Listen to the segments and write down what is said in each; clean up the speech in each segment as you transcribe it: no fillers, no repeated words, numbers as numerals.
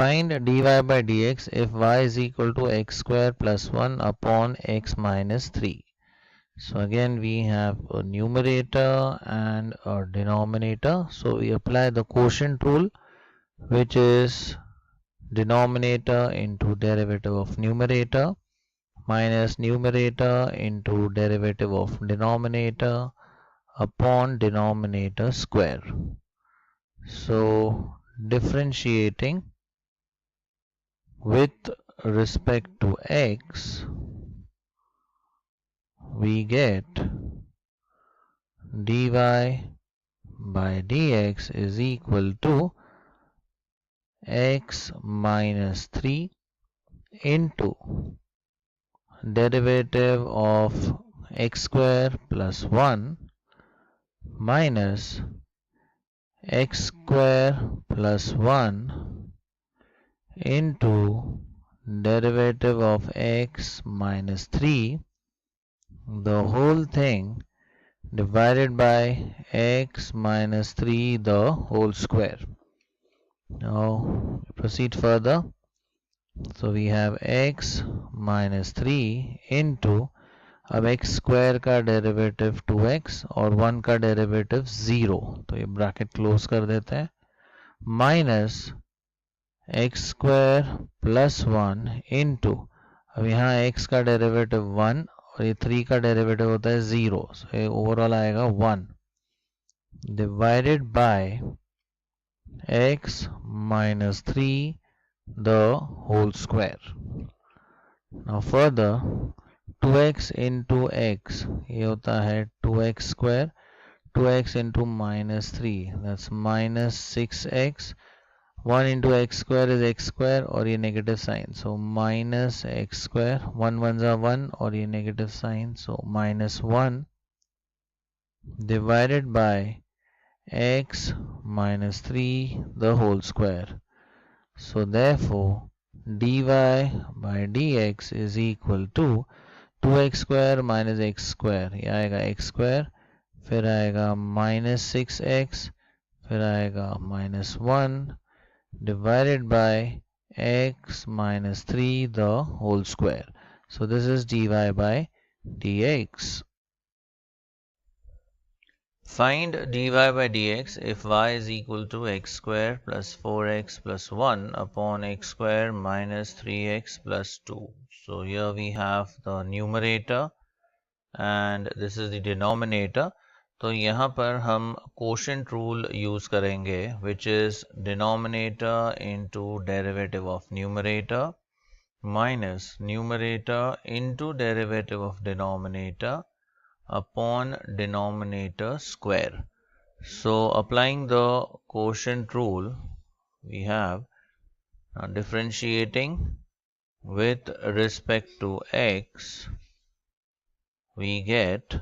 find dy by dx if y is equal to x square plus 1 upon x minus 3. So again we have a numerator and a denominator. So we apply the quotient rule, which is denominator into derivative of numerator minus numerator into derivative of denominator upon denominator square. So differentiating with respect to x, we get dy by dx is equal to x minus 3 into derivative of x square plus 1 minus x square plus 1 into derivative of x minus 3, the whole thing divided by x minus 3 the whole square. Now proceed further. So we have x minus 3 into, अब x square का derivative 2x और 1 का derivative 0, तो ये bracket close कर देते हैं, minus x square plus 1 into, अब यहाँ x का डेरिवेटिव 1 और ये 3 का डेरिवेटिव होता है 0, सो ये ओवरऑल आएगा 1 divided by x minus 3 the whole square. Now further 2x into x, ये होता है 2x square, 2x into minus 3, that's minus 6x, 1 into x square is x square और ये negative sign, so minus x square, 1 ones are 1 और ये negative sign, so minus 1 divided by x minus 3 the whole square. So therefore dy by dx is equal to 2x square minus x square, ये आएगा x square, फिर आएगा minus 6x, फिर आएगा minus 1 divided by x minus 3 the whole square. So this is dy by dx. Find dy by dx if y is equal to x square plus 4x plus 1 upon x square minus 3x plus 2. So here we have the numerator and this is the denominator. तो यहाँ पर हम quotient rule use करेंगे, which is denominator into derivative of numerator minus numerator into derivative of denominator upon denominator square. So applying the quotient rule, we have differentiating with respect to x, we get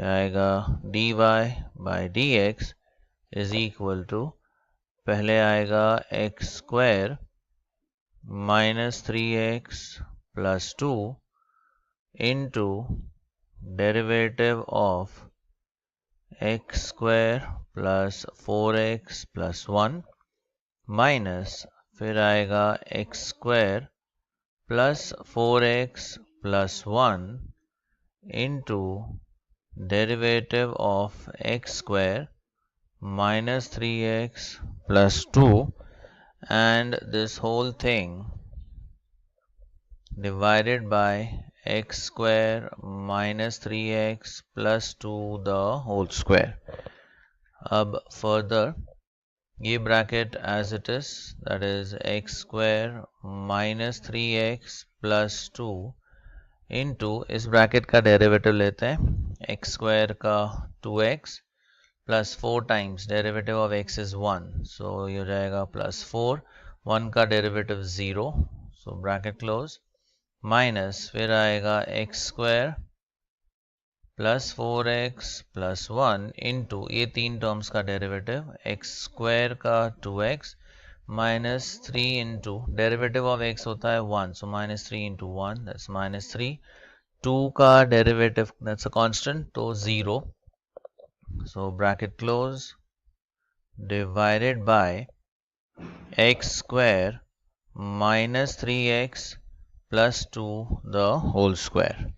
आएगा dy by dx is equal to, पहले आएगा x square minus 3x plus 2 into derivative of x square plus 4x plus 1 minus, फिर आएगा x square plus 4x plus 1 into derivative of x square minus 3x plus 2 and this whole thing divided by x square minus 3x plus 2 the whole square. अब further ये bracket as it is, that is x square minus 3x plus 2 into, इस bracket का derivative लेते हैं, x square का 2x plus 4 times derivative of x is 1, so ये हो जाएगा plus 4, 1 का derivative 0, so bracket close, minus फिर आएगा x square plus 4x plus 1 into, ये तीन terms का derivative, x square का 2x minus 3 into derivative of x होता है 1, so minus 3 into 1, that's minus 3, 2 का derivative, that's a constant, तो 0, so bracket close, divided by x square minus 3x plus 2 the whole square.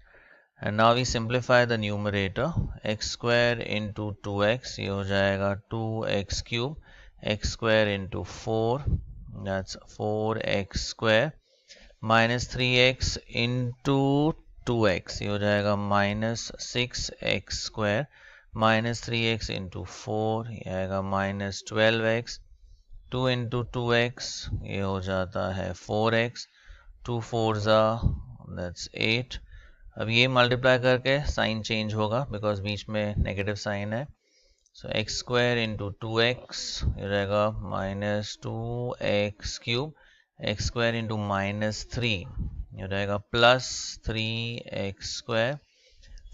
And now we simplify the numerator. X square into 2x, ये हो जाएगा 2x cube. X square into 4, that's 4x square. Minus 3x into 2x, ये हो जाएगा minus 6x square. Minus 3x into 4, ये आएगा minus 12x. 2 into 2x, ये हो जाता है 4x. 2 4s that's 8. अब ये मल्टीप्लाई करके साइन चेंज होगा बिकॉज बीच में नेगेटिव साइन है. सो एक्स स्क्वायर इंटू 2x ये रहेगा minus 2x cube. X square into minus 3 ये रहेगा plus 3x square.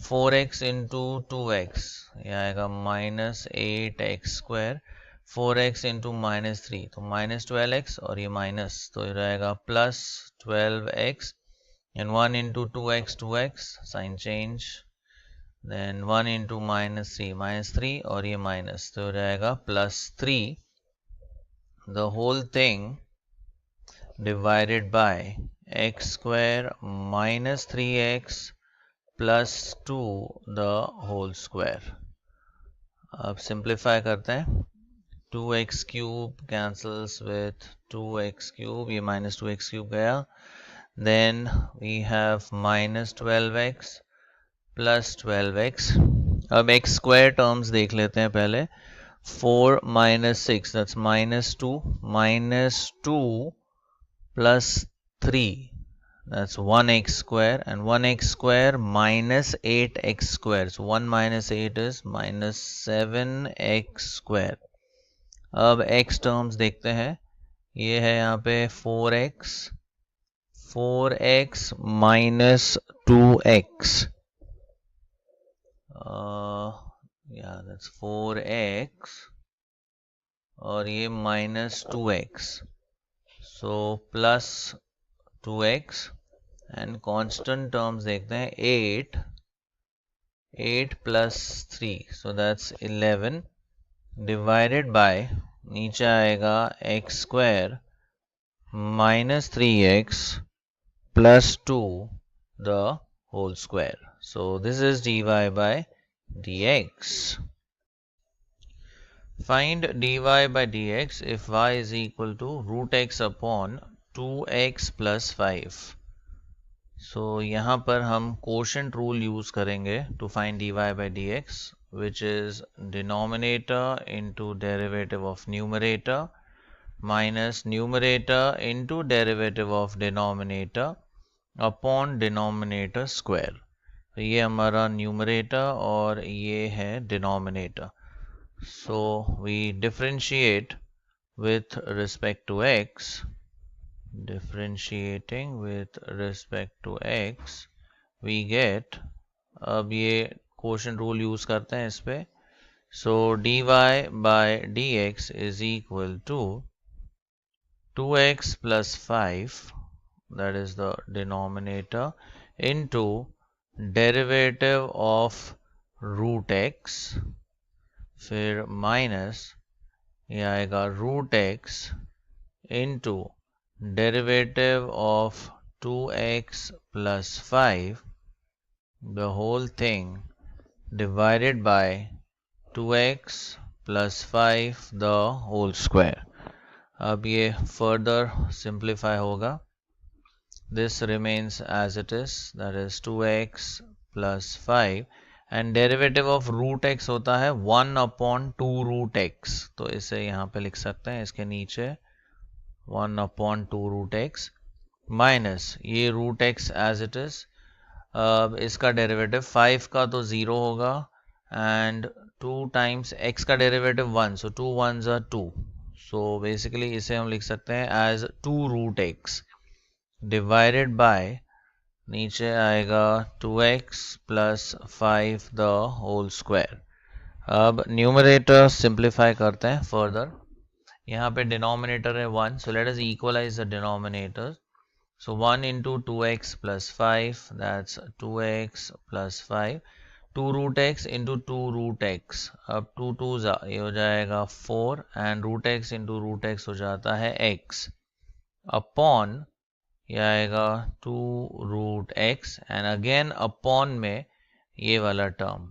4x into 2x ये आएगा minus 8x square. 4x into minus 3 तो माइनस 12x और ये माइनस तो ये रहेगा plus 12x. And 1 into 2x, sign change. Then 1 into minus 3 और ये minus तो रहेगा plus 3. The whole thing divided by x square minus 3x plus 2 the whole square. अब simplify करते हैं. 2x cube cancels with 2x cube. ये minus 2x cube गया. Then we have minus 12x plus 12x. अब x square terms देख लेते हैं पहले. 4 minus 6 that's minus 2. Minus 2 plus 3 that's 1x square. And 1x square minus 8x square. So 1 minus 8 is minus 7x square. अब x terms देखते हैं. ये है यहाँ पे 4x minus 2x. Yeah, that's 4x और ये minus 2x. So plus 2x and constant terms देखते हैं 8 plus 3 so that's 11 divided by नीचे आएगा x square minus 3x plus 2 the whole square. So this is dy by dx. Find dy by dx if y is equal to root x upon 2x plus 5. So यहाँ पर हम quotient rule use करेंगे to find dy by dx, which is denominator into derivative of numerator minus numerator into derivative of denominator upon denominator square. तो ये हमारा numerator और ये है denominator. So we differentiate with respect to x. Differentiating with respect to x we get, अब ये quotient rule use करते हैं इस पे. So dy by dx is equal to 2x plus 5, that is the denominator, into derivative of root x, फिर minus ये आएगा root x into derivative of 2x plus 5 the whole thing divided by 2x plus 5 the whole square. अब ये further simplify होगा. This remains as it is, that is 2x plus 5 and derivative of root x होता है 1 upon 2 root x. तो इसे यहाँ पे लिख सकते हैं इसके नीचे 1 upon 2 root x minus ये root x as it is. अब इसका डेरिवेटिव 5 का तो 0 होगा and 2 times x का derivative 1, so 2 1s are 2. So basically इसे हम लिख सकते हैं as 2 root x divided by नीचे आएगा 2x plus 5 the whole square. अब न्यूमरेटर सिंप्लीफाई करते हैं फर्दर. यहाँ पे डिनोमिनेटर है 1, so let us equalize the denominators. So 1 into 2x plus 5, that's 2x plus 5. 2 root x into 2 root x, अब 2 2 ये हो जाएगा 4 and root x into root x हो जाता है x अपॉन ये आएगा 2 root x and again upon में ये वाला term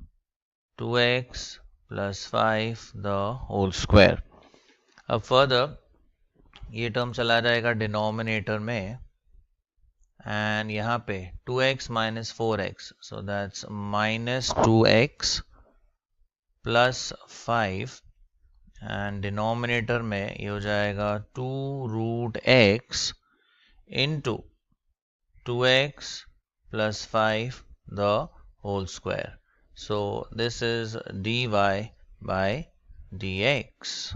2x plus 5 the whole square. अब फर्दर ये टर्म चला जाएगा डिनोमिनेटर में एंड यहाँ पे 2x minus 4x, so that's minus 2x plus 5 and denominator में ये हो जाएगा 2 root x into 2x plus 5 the whole square. So this is dy by dx.